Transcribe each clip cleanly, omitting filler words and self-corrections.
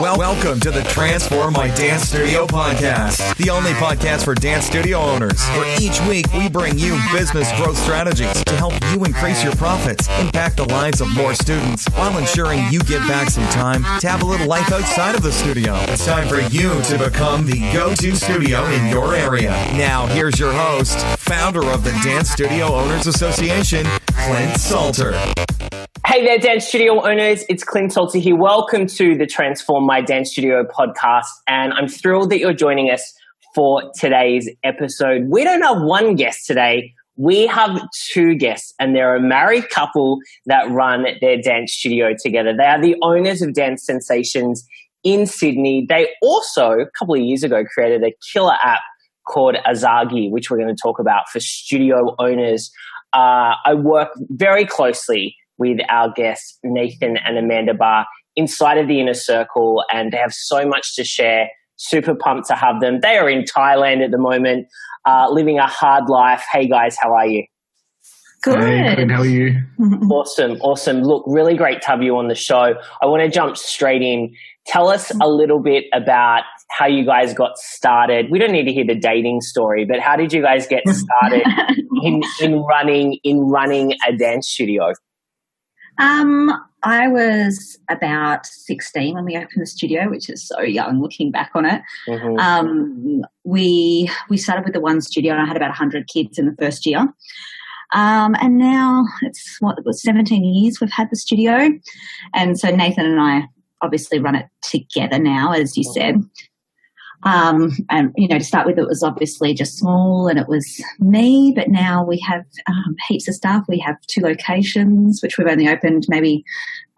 Welcome to the Transform My Dance Studio podcast, the only podcast for dance studio owners, where each week we bring you business growth strategies to help you increase your profits, impact the lives of more students, while ensuring you get back some time to have a little life outside of the studio. It's time for you to become the go-to studio in your area. Now, here's your host, founder of the Dance Studio Owners Association, Clint Salter. Hey there, dance studio owners. It's Clint Salter here. Welcome to the Transform My Dance Studio podcast. And I'm thrilled that you're joining us for today's episode. We don't have one guest today. We have two guests, and they're a married couple that run their dance studio together. They are the owners of Dance Sensations in Sydney. They also, a couple of years ago, created a killer app called Azagi, which we're going to talk about for studio owners. I work very closely with our guests, Nathan and Amanda Barr, inside of the Inner Circle, and they have so much to share. Super pumped to have them. They are in Thailand at the moment, living a hard life. Hey guys, how are you? Good. Hey, Clint, how are you? Awesome. Look, really great to have you on the show. I want to jump straight in. Tell us a little bit about how you guys got started. We don't need to hear the dating story, but how did you guys get started in running a dance studio? I was about 16 when we opened the studio, which is so young looking back on it. Mm-hmm. We started with the one studio, and I had about 100 kids in the first year. And now it was 17 years we've had the studio. And so Nathan and I obviously run it together now, as you said. And, to start with, it was obviously just small and it was me, but now we have heaps of staff. We have 2 locations, which we've only opened maybe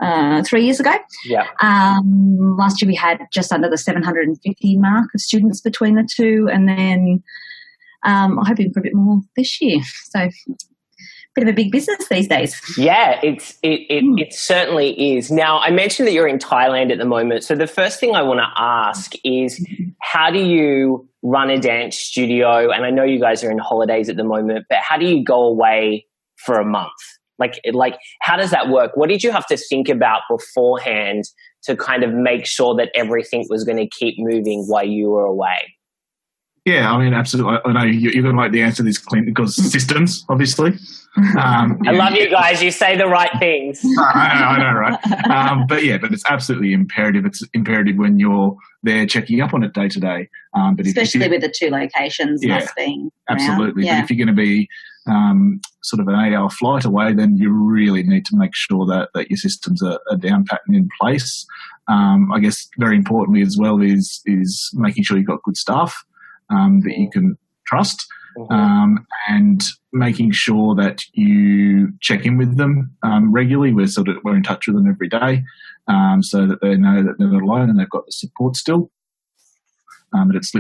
3 years ago. Yeah. Last year we had just under the 750 mark of students between the two, and then I'm hoping for a bit more this year. So bit of a big business these days. Yeah, it certainly is. Now, I mentioned that you're in Thailand at the moment. So the first thing I want to ask is, how do you run a dance studio? And I know you guys are in holidays at the moment, but how do you go away for a month? Like, how does that work? What did you have to think about beforehand to kind of make sure that everything was going to keep moving while you were away? Yeah, I mean, absolutely. I know you're going to like the answer to this, Clint, because systems, obviously. I love you guys. You say the right things. I know, right? But it's absolutely imperative. It's imperative when you're there checking up on it day to day. Especially with the 2 locations, us being absolutely. Yeah. But if you're going to be sort of an 8-hour flight away, then you really need to make sure that your systems are down pat and in place. I guess very importantly as well is making sure you've got good staff that you can trust, and making sure that you check in with them regularly. We're in touch with them every day, so that they know that they're not alone and they've got the support still. But it's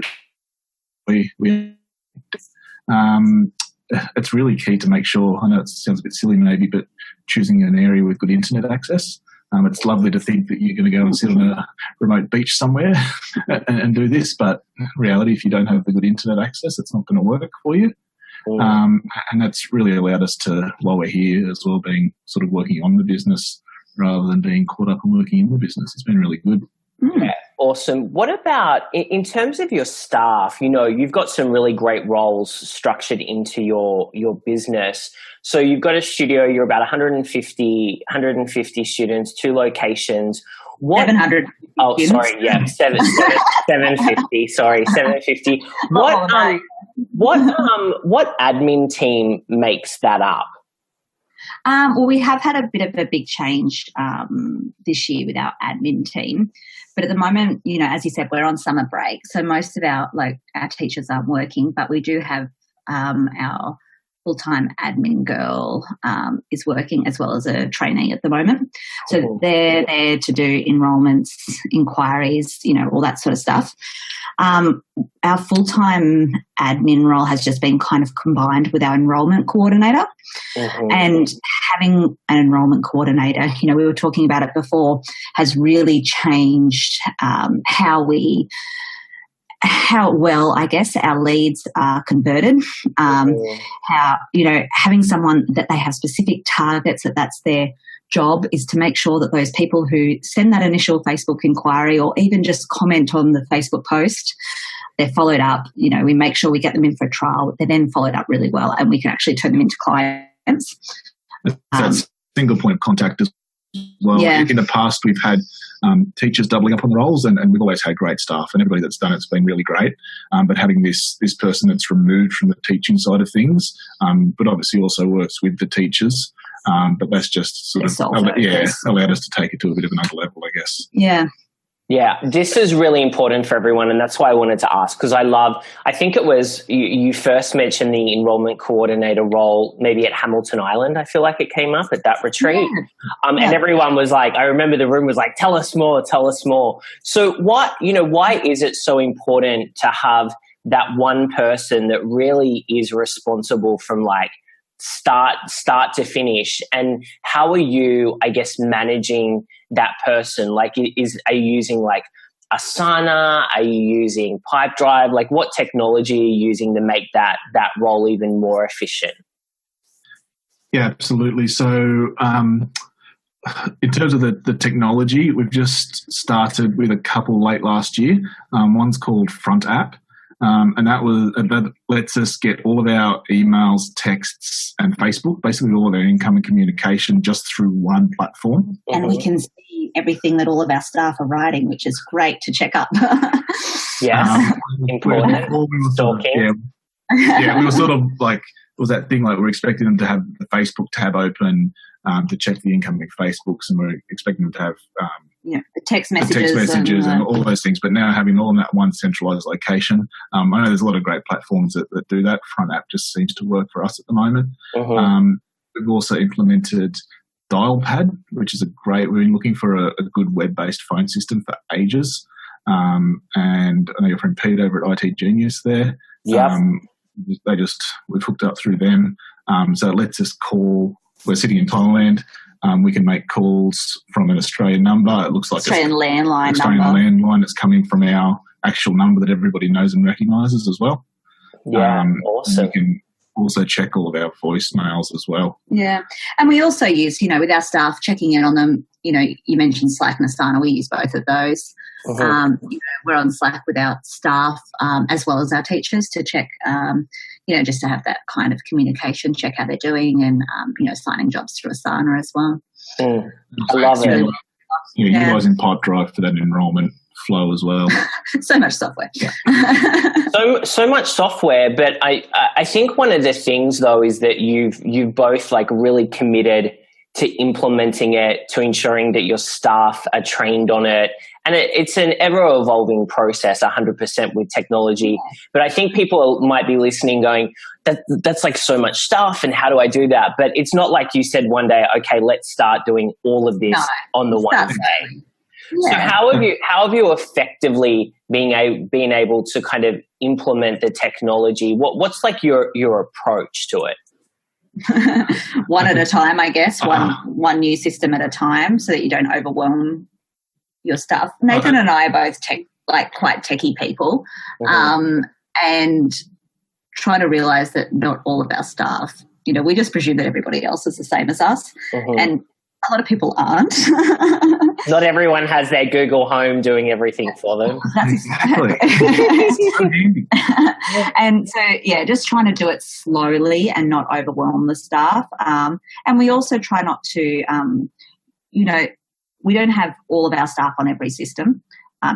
it's really key to make sure. I know it sounds a bit silly maybe, but choosing an area with good internet access. It's lovely to think that you're going to go and sit on a remote beach somewhere and do this, but in reality, if you don't have the good internet access, it's not going to work for you. And that's really allowed us to, while we're here as well, being sort of working on the business rather than being caught up and working in the business. It's been really good. Yeah, awesome. What about in terms of your staff? You've got some really great roles structured into your business. So you've got a studio, you're about 150 students, 2 locations. 700. Oh, students. Sorry. Yeah. 750. Sorry. 750. What admin team makes that up? Well, we have had a bit of a big change this year with our admin team. But at the moment, as you said, we're on summer break. So most of our teachers aren't working, but we do have our full-time admin girl is working as well as a trainee at the moment. So they're there to do enrolments, inquiries, all that sort of stuff. Our full-time admin role has just been kind of combined with our enrolment coordinator. And having an enrolment coordinator, we were talking about it before, has really changed how well, I guess, our leads are converted, how, having someone that they have specific targets, that's their job is to make sure that those people who send that initial Facebook inquiry or even just comment on the Facebook post, they're followed up. We make sure we get them in for a trial. They're then followed up really well, and we can actually turn them into clients. That's single point of contact as well. Yeah. In the past, we've had teachers doubling up on roles, and we've always had great staff, and everybody that's done it's been really great. But having this person that's removed from the teaching side of things, but obviously also works with the teachers. But that's just sort of allowed us to take it to a bit of another level, I guess. Yeah. Yeah, this is really important for everyone, and that's why I wanted to ask, because I think it was, you first mentioned the enrollment coordinator role maybe at Hamilton Island. I feel like it came up at that retreat. Yeah. And everyone was like, I remember the room was like, tell us more. So why is it so important to have that one person that really is responsible from like start to finish? And how are you, I guess, managing that person? Like, are you using like Asana? Are you using Pipedrive? Like, what technology are you using to make that role even more efficient? Yeah, absolutely. So in terms of the technology, we've just started with a couple late last year. One's called Front App. And that lets us get all of our emails, texts, and Facebook, basically all of our incoming communication, just through one platform. And we can see everything that all of our staff are writing, which is great to check up. Yes, important. Stalking. We were sort of like, it was that thing like we're expecting them to have the Facebook tab open to check the incoming Facebooks, and we're expecting them to have the text messages and all those things. But now having all in that one centralized location, I know there's a lot of great platforms that do that. Front App just seems to work for us at the moment. We've also implemented Dialpad, which is we've been looking for a good web-based phone system for ages. And I know your friend Pete over at IT Genius there. Yeah. We've hooked up through them. So it lets us call. We're sitting in Thailand. We can make calls from an Australian number. It looks like Australian landline that's coming from our actual number that everybody knows and recognises as well. Yeah, awesome. We can also check all of our voicemails as well. Yeah, and we also use, with our staff, checking in on them. You mentioned Slack and Asana. We use both of those. We're on Slack with our staff as well as our teachers to check, just to have that kind of communication, check how they're doing, and, signing jobs through Asana as well. I love it. Utilising Pipedrive for that enrolment flow as well. So much software. Yeah. so much software, but I think one of the things though is that you've both like really committed to implementing it, to ensuring that your staff are trained on it. And it's an ever-evolving process, 100% with technology. But I think people might be listening going, that's like so much stuff, and how do I do that? But it's not like you said one day, okay, let's start doing all of this on the one day. Yeah. So how have you effectively been able to kind of implement the technology? What's like your approach to it? One at a time, I guess. One new system at a time, so that you don't overwhelm your staff. Nathan and I are both quite techie people, and try to realise that not all of our staff, we just presume that everybody else is the same as us, and a lot of people aren't. Not everyone has their Google Home doing everything for them. That's exactly. And so, just trying to do it slowly and not overwhelm the staff. And we also try not to, we don't have all of our staff on every system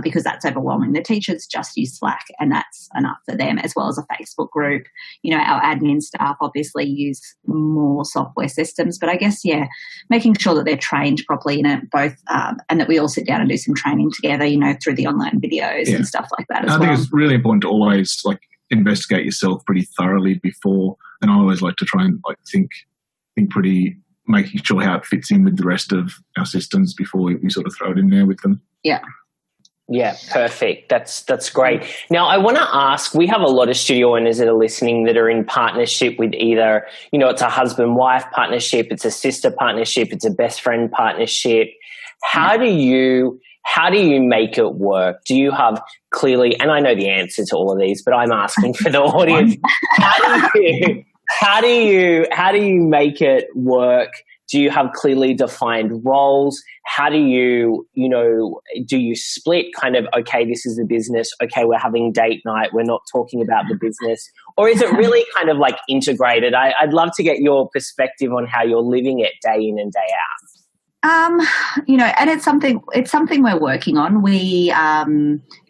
because that's overwhelming. The teachers just use Slack, and that's enough for them, as well as a Facebook group. Our admin staff obviously use more software systems, but I guess, making sure that they're trained properly in it both, and that we all sit down and do some training together, through the online videos and stuff like that as well. I think it's really important to always investigate yourself pretty thoroughly before, and I always like to try and think pretty, making sure how it fits in with the rest of our systems before we sort of throw it in there with them. Yeah. Yeah, perfect. That's great. Now, I want to ask, we have a lot of studio owners that are listening that are in partnership with either, it's a husband-wife partnership, it's a sister partnership, it's a best friend partnership. How do you make it work? Do you have clearly, and I know the answer to all of these, but I'm asking for the audience, how do you make it work Do you have clearly defined roles? How do you, do you split kind of, okay, this is the business, okay, we're having date night, we're not talking about the business? Or is it really kind of like integrated? I'd love to get your perspective on how you're living it day in and day out. And it's something we're working on. We,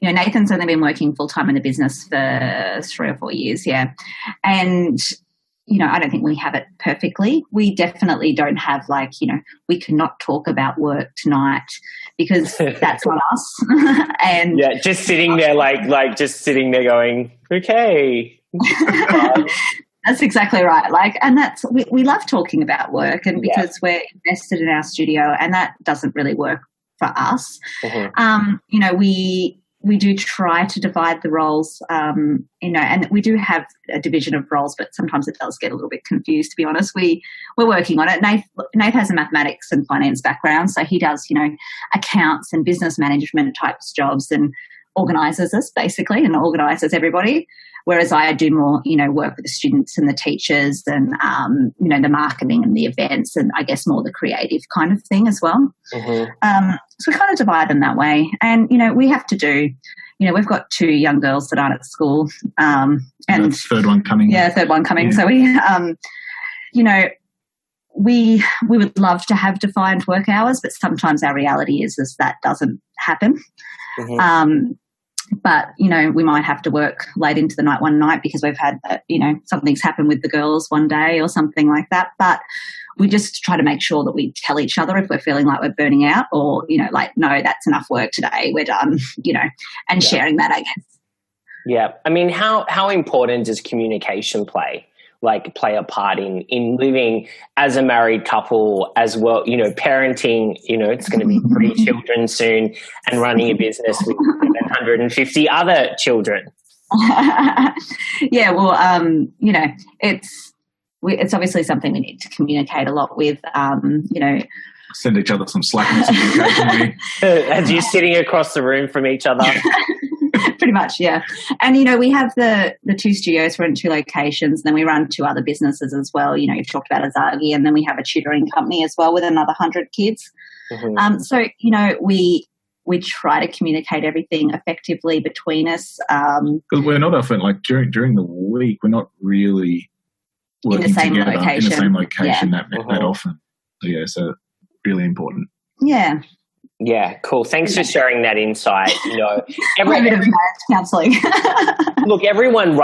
Nathan's only been working full time in the business for 3 or 4 years. Yeah. And, I don't think we have it perfectly. We definitely don't have we cannot talk about work tonight because that's not us. And yeah, just sitting there, just sitting there going, okay. That's exactly right. And that's, we love talking about work, and because we're invested in our studio, and that doesn't really work for us. Mm-hmm. We do try to divide the roles, and we do have a division of roles, but sometimes it does get a little bit confused, to be honest. We're working on it. Nath has a mathematics and finance background, so he does, accounts and business management types jobs and organises us basically and organises everybody. Whereas I do more, work with the students and the teachers and, the marketing and the events and I guess more the creative kind of thing as well. Mm-hmm. So we kind of divide them that way. And, we have to do, we've got 2 young girls that aren't at school. And the third one coming. Yeah, third one coming. Yeah. So we would love to have defined work hours, but sometimes our reality is that doesn't happen. Mm-hmm. But, we might have to work late into the night one night because we've had, something's happened with the girls one day or something like that. But we just try to make sure that we tell each other if we're feeling like we're burning out or, no, that's enough work today, we're done, and sharing that, I guess. Yeah. I mean, how important does communication play a part in living as a married couple as well, parenting, it's going to be 3 children soon and running a business with 750 other children. Yeah, well, it's obviously something we need to communicate a lot with, Send each other some slack messages occasionally. As you're sitting across the room from each other. Pretty much, yeah. And, we have the 2 studios, we're in 2 locations, and then we run 2 other businesses as well. You've talked about Azagi, and then we have a tutoring company as well with another 100 kids. Mm-hmm. So, we try to communicate everything effectively between us. Because we're not often, during the week, we're not really working in the same together location. In the same location that often. So, yeah, so really important. Yeah. Yeah, cool. Thanks for sharing that insight. Every bit of counselling. Look, everyone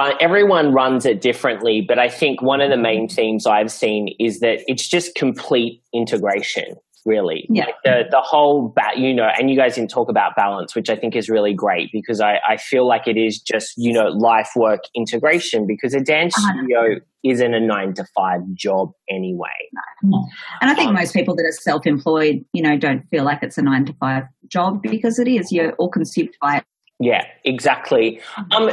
runs it differently, but I think one of the main themes I've seen is that it's just complete integration. Really, yeah. The whole and you guys didn't talk about balance, which I think is really great because I feel like it is just life work integration because a dance studio isn't a 9-to-5 job anyway. No. And I think most people that are self-employed, don't feel like it's a 9-to-5 job because it is. You're all consumed by it. Yeah, exactly.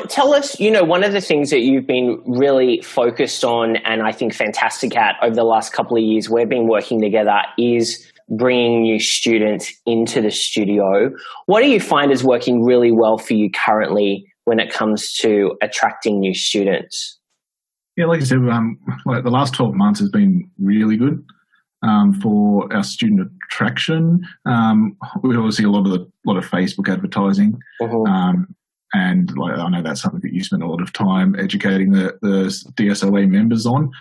Tell us, one of the things that you've been really focused on and I think fantastic at over the last couple of years, we've been working together is bringing new students into the studio. What do you find is working really well for you currently when it comes to attracting new students? Yeah, like I said, the last 12 months has been really good for our student attraction. We obviously a lot of Facebook advertising, and I know that's something that you spend a lot of time educating the DSOA members on.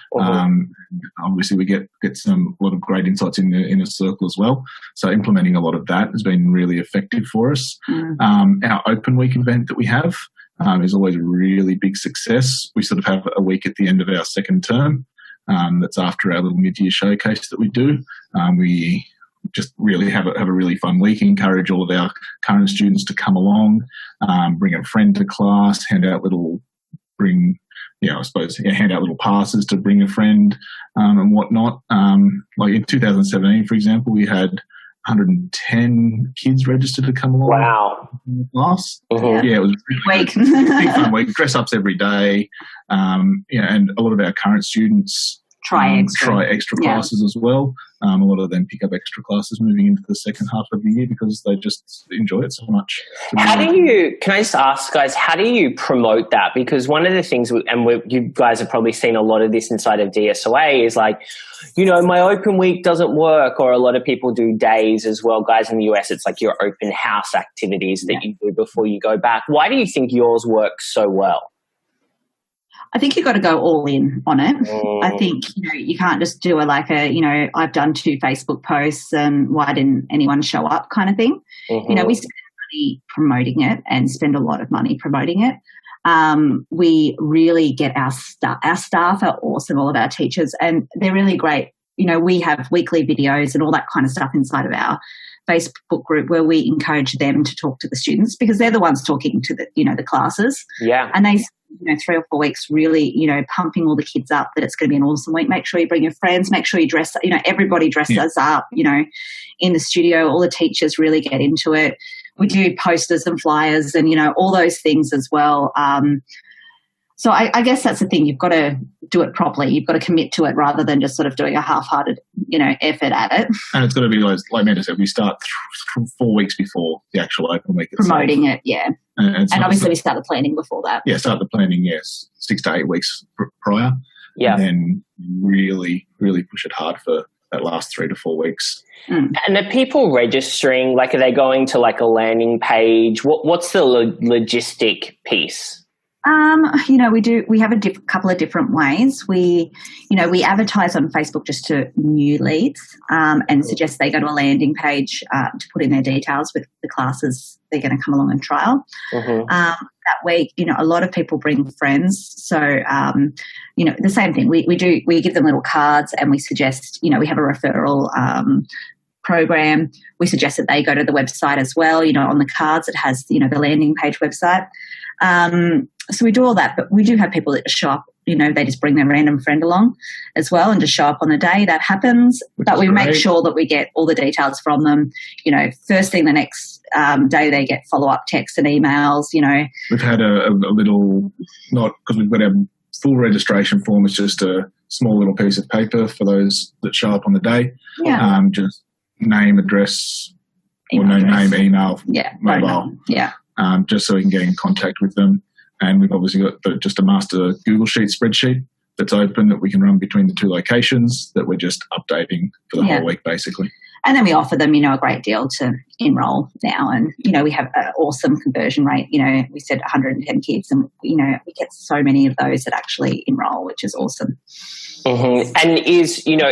Obviously, we get a lot of great insights in the inner circle as well. So implementing a lot of that has been really effective for us. Our open week event that we have is always a really big success. We sort of have a week at the end of our second term. That's after our little mid-year showcase that we do. We just really have a really fun week. Encourage all of our current students to come along, bring a friend to class, hand out little passes to bring a friend and whatnot. Like in 2017, for example, we had 110 kids registered to come along. Wow. Class. Yeah, it was a big fun week. Dress ups every day. And a lot of our current students try extra classes as well. A lot of them pick up extra classes moving into the second half of the year because they just enjoy it so much. Can I just ask, guys, how do you promote that? Because one of the things, you guys have probably seen a lot of this inside of DSOA, is like, my open week doesn't work, or a lot of people do days as well. Guys in the US, it's like your open house activities that you do before you go back. Why do you think yours works so well? I think you've got to go all in on it. I think, you can't just do I've done 2 Facebook posts and why didn't anyone show up kind of thing. Mm-hmm. We spend money promoting it and spend a lot of money promoting it. We really get our staff are awesome, all of our teachers, and they're really great. We have weekly videos and all that kind of stuff inside of our Facebook group where we encourage them to talk to the students because they're the ones talking to the classes. Yeah. And they 3 or 4 weeks really, pumping all the kids up that it's going to be an awesome week. Make sure you bring your friends, make sure you dress, everybody dresses up, in the studio. All the teachers really get into it. We do posters and flyers and, all those things as well. So I guess that's the thing. You've got to do it properly. You've got to commit to it rather than just sort of doing a half-hearted, effort at it. And it's got to be like Amanda said, we start 4 weeks before the actual open week itself. Promoting it, yeah. And obviously we start the planning before that. Yeah, start the planning, yes, 6 to 8 weeks prior. Yeah. And then really, really push it hard for that last 3 to 4 weeks. Mm. And are people registering? Like, are they going to like a landing page? What's the logistic piece? We have a couple of different ways. We advertise on Facebook just to new leads and suggest they go to a landing page to put in their details with the classes they're going to come along and trial. Mm-hmm. That week, a lot of people bring friends. So, the same thing. We give them little cards and we suggest, we have a referral program. We suggest that they go to the website as well. On the cards it has, the landing page website. So we do all that, but we do have people that show up, they just bring their random friend along as well and just show up on the day. That happens. But we make sure that we get all the details from them. First thing the next day they get follow-up texts and emails, We've had a little, not because we've got our full registration form, it's just a small little piece of paper for those that show up on the day. Yeah. Just name, address, name, email, mobile. Yeah. Just so we can get in contact with them. And we've obviously got just a master Google Sheet spreadsheet that's open that we can run between the 2 locations that we're just updating for the whole week, basically. And then we offer them, a great deal to enroll now. And, we have an awesome conversion rate. We said 110 kids and, we get so many of those that actually enroll, which is awesome. Mm-hmm. And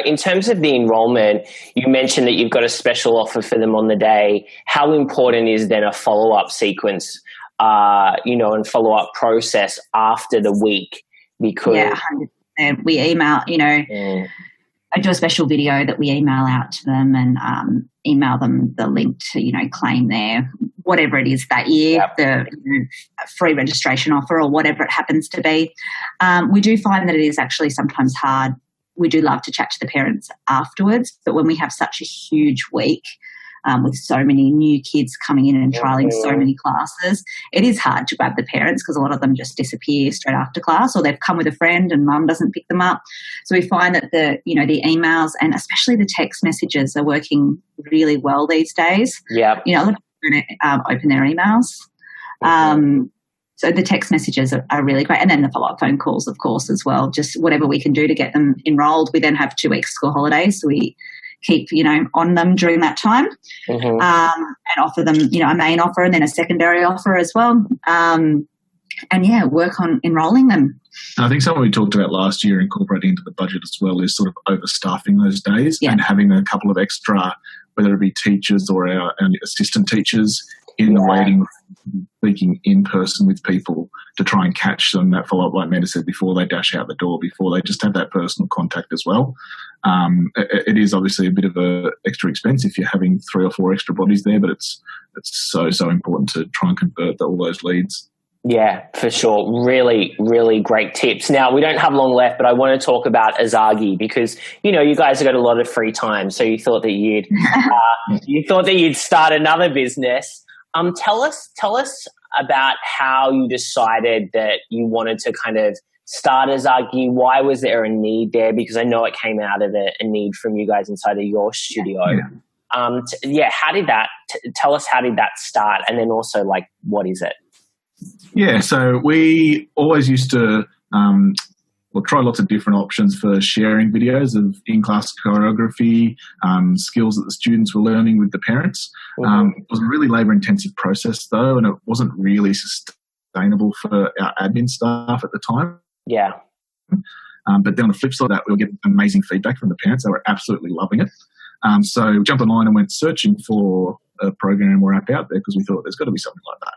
in terms of the enrollment, you mentioned that you've got a special offer for them on the day. How important is then a follow-up sequence, and follow-up process after the week? Because 100%. We email, I do a special video that we email out to them and email them the link to, claim their whatever it is that year, the free registration offer or whatever it happens to be. We do find that it is actually sometimes hard. We do love to chat to the parents afterwards, but when we have such a huge week with so many new kids coming in and trialling so many classes, it is hard to grab the parents because a lot of them just disappear straight after class, or they've come with a friend and mum doesn't pick them up. So we find that the emails and especially the text messages are working really well these days. Yeah. A lot of people are going to open their emails. So the text messages are really great. And then the follow-up phone calls, of course, as well. Just whatever we can do to get them enrolled. We then have 2 weeks school holidays, so we keep, on them during that time, and offer them, a main offer and then a secondary offer as well. Work on enrolling them. I think something we talked about last year, incorporating into the budget as well, is sort of overstaffing those days and having a couple of extra, whether it be teachers or our assistant teachers in the waiting room, speaking in person with people to try and catch them, that follow-up, like Amanda said, before they dash out the door, before they just have that personal contact as well. It is obviously a bit of a extra expense if you're having 3 or 4 extra bodies there, but it's so important to try and convert all those leads. Yeah, for sure. Really, really great tips. Now, we don't have long left, but I want to talk about Azagi because, you guys have got a lot of free time, so you thought that you'd start another business. Tell us about how you decided that you wanted to kind of start Azagi? Why was there a need there? Because I know it came out of a need from you guys inside of your studio. How did that, tell us, how did that start? And then also, like, what is it? Yeah, so we always used to try lots of different options for sharing videos of in-class choreography, skills that the students were learning with the parents. It was a really labour-intensive process, though, and it wasn't really sustainable for our admin staff at the time. Yeah. But then on the flip side of that, we were getting amazing feedback from the parents. They were absolutely loving it. So we jumped online and went searching for a program or app out there because we thought there's got to be something like that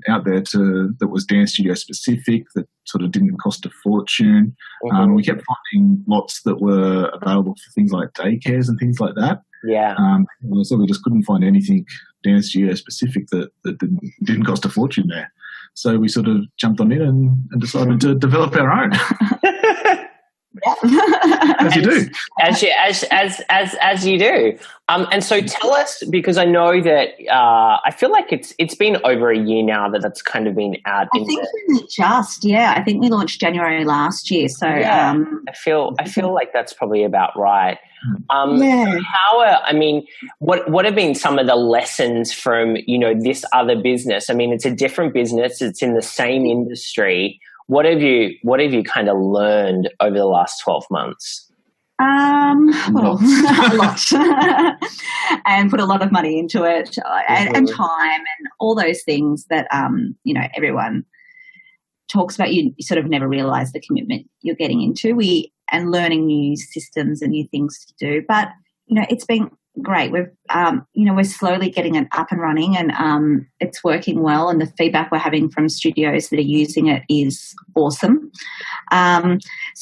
out there that was dance studio specific, that sort of didn't cost a fortune. We kept finding lots that were available for things like daycares and things like that. Yeah. So we just couldn't find anything dance studio specific that didn't cost a fortune there. So we sort of jumped on it and decided to develop our own. As you do. As you do. And so tell us, because I know that I feel like it's been over a year now that's kind of been out. I think we launched January last year. So I feel like that's probably about right. What have been some of the lessons from, this other business? I mean, it's a different business. It's in the same industry. What have you kind of learned over the last 12 months? A lot. And put a lot of money into it and time and all those things that, everyone talks about. You sort of never realise the commitment you're getting into and learning new systems and new things to do. But, it's been great. We've, we're slowly getting it up and running and it's working well, and the feedback we're having from studios that are using it is awesome. So,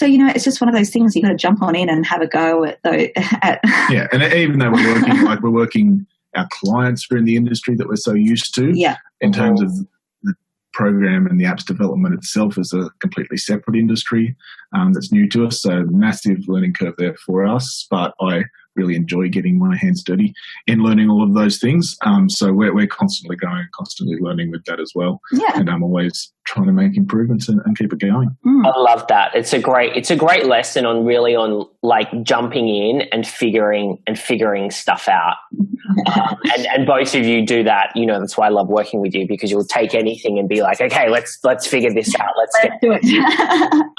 it's just one of those things you've got to jump on in and have a go at. Yeah, and even though we're working, our clients are in the industry that we're so used to. Yeah. In terms of the program and the app's development itself is a completely separate industry that's new to us. So massive learning curve there for us, but I really enjoy getting my hands dirty in learning all of those things. So we're constantly growing, constantly learning with that as well. Yeah. And I'm always trying to make improvements and keep it going. I love that. It's a great lesson on like jumping in and figuring stuff out. And both of you do that. That's why I love working with you, because you'll take anything and be like, okay, let's figure this out. Let's do it.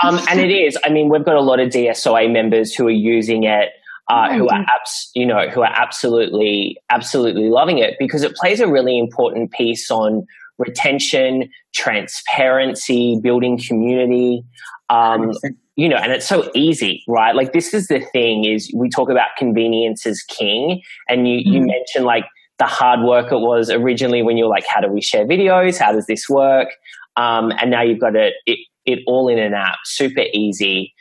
And it is. I mean, we've got a lot of DSOA members who are using it. Who are absolutely loving it, because it plays a really important piece on retention, transparency, building community, and it's so easy, right? Like, this is the thing, is we talk about convenience is king, and you mentioned like the hard work it was originally when you're like, how do we share videos? How does this work? And now you've got it all in an app, super easy.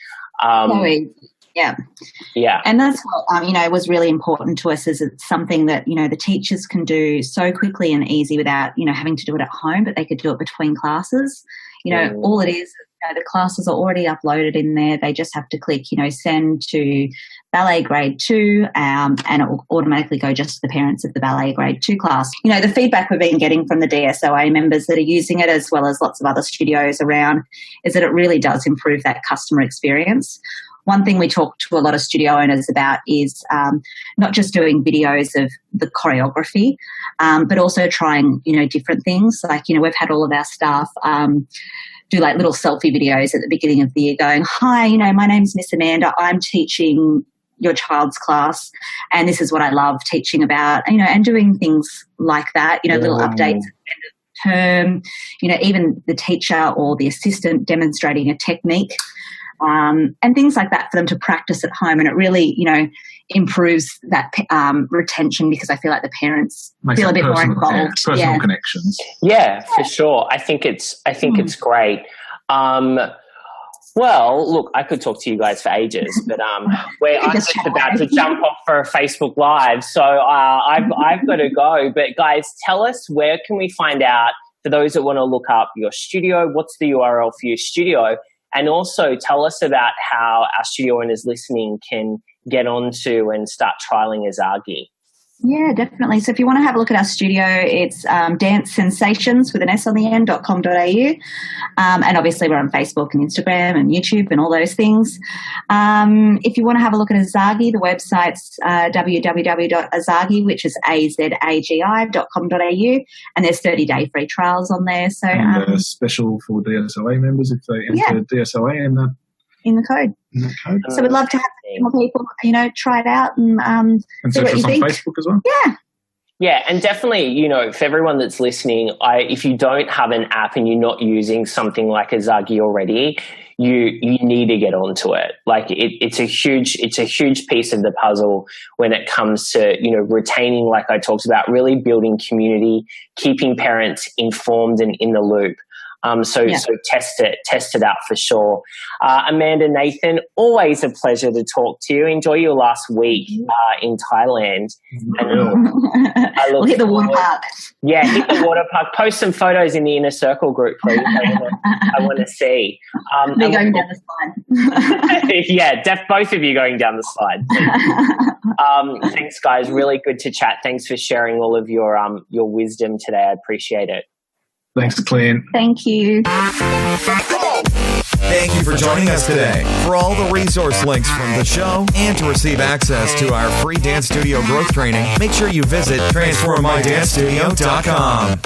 Yeah. And that's what, was really important to us, is it's something that, the teachers can do so quickly and easy without, having to do it at home, but they could do it between classes. All it is, the classes are already uploaded in there. They just have to click, send to ballet grade 2, and it will automatically go just to the parents of the ballet grade 2 class. The feedback we've been getting from the DSOA members that are using it, as well as lots of other studios around, is that it really does improve that customer experience. One thing we talk to a lot of studio owners about is not just doing videos of the choreography, but also trying, different things. Like, we've had all of our staff do like little selfie videos at the beginning of the year going, hi, my name's Miss Amanda. I'm teaching your child's class, and this is what I love teaching about, and doing things like that, little updates at the end of the term, even the teacher or the assistant demonstrating a technique. And things like that for them to practice at home. And it really, improves that retention, because I feel like the parents feel a bit more involved. Personal connections. Yeah, for sure. I think it's great. Well, look, I could talk to you guys for ages, but I'm just about to jump off for a Facebook Live, so I've got to go. But guys, tell us, where can we find out, for those that want to look up your studio, what's the URL for your studio? And also tell us about how our studio owners listening can get onto and start trialing Azagi. Yeah, definitely. So if you want to have a look at our studio, it's Dance Sensations with an S on the end.com.au. And obviously we're on Facebook and Instagram and YouTube and all those things. If you want to have a look at Azagi, the website's www.azagi, which is azagi.com.au. And there's 30-day free trials on there. So special for DSOA members if they enter DSOA in the code. So we'd love to have more people, try it out and see what you think. On Facebook as well? Yeah. Yeah, and definitely, for everyone that's listening, if you don't have an app and you're not using something like Azagi already, you need to get onto it. Like it's a huge piece of the puzzle when it comes to, retaining, like I talked about, really building community, keeping parents informed and in the loop. So test it out for sure. Amanda, Nathan, always a pleasure to talk to you. Enjoy your last week in Thailand. We'll hit the water park. Yeah, hit the water park. Post some photos in the Inner Circle group, please. I want to see. They're going down the slide. Yeah, both of you going down the slide. Thanks, guys. Really good to chat. Thanks for sharing all of your wisdom today. I appreciate it. Thanks, Clint. Thank you. Thank you for joining us today. For all the resource links from the show and to receive access to our free dance studio growth training, make sure you visit transformmydancestudio.com.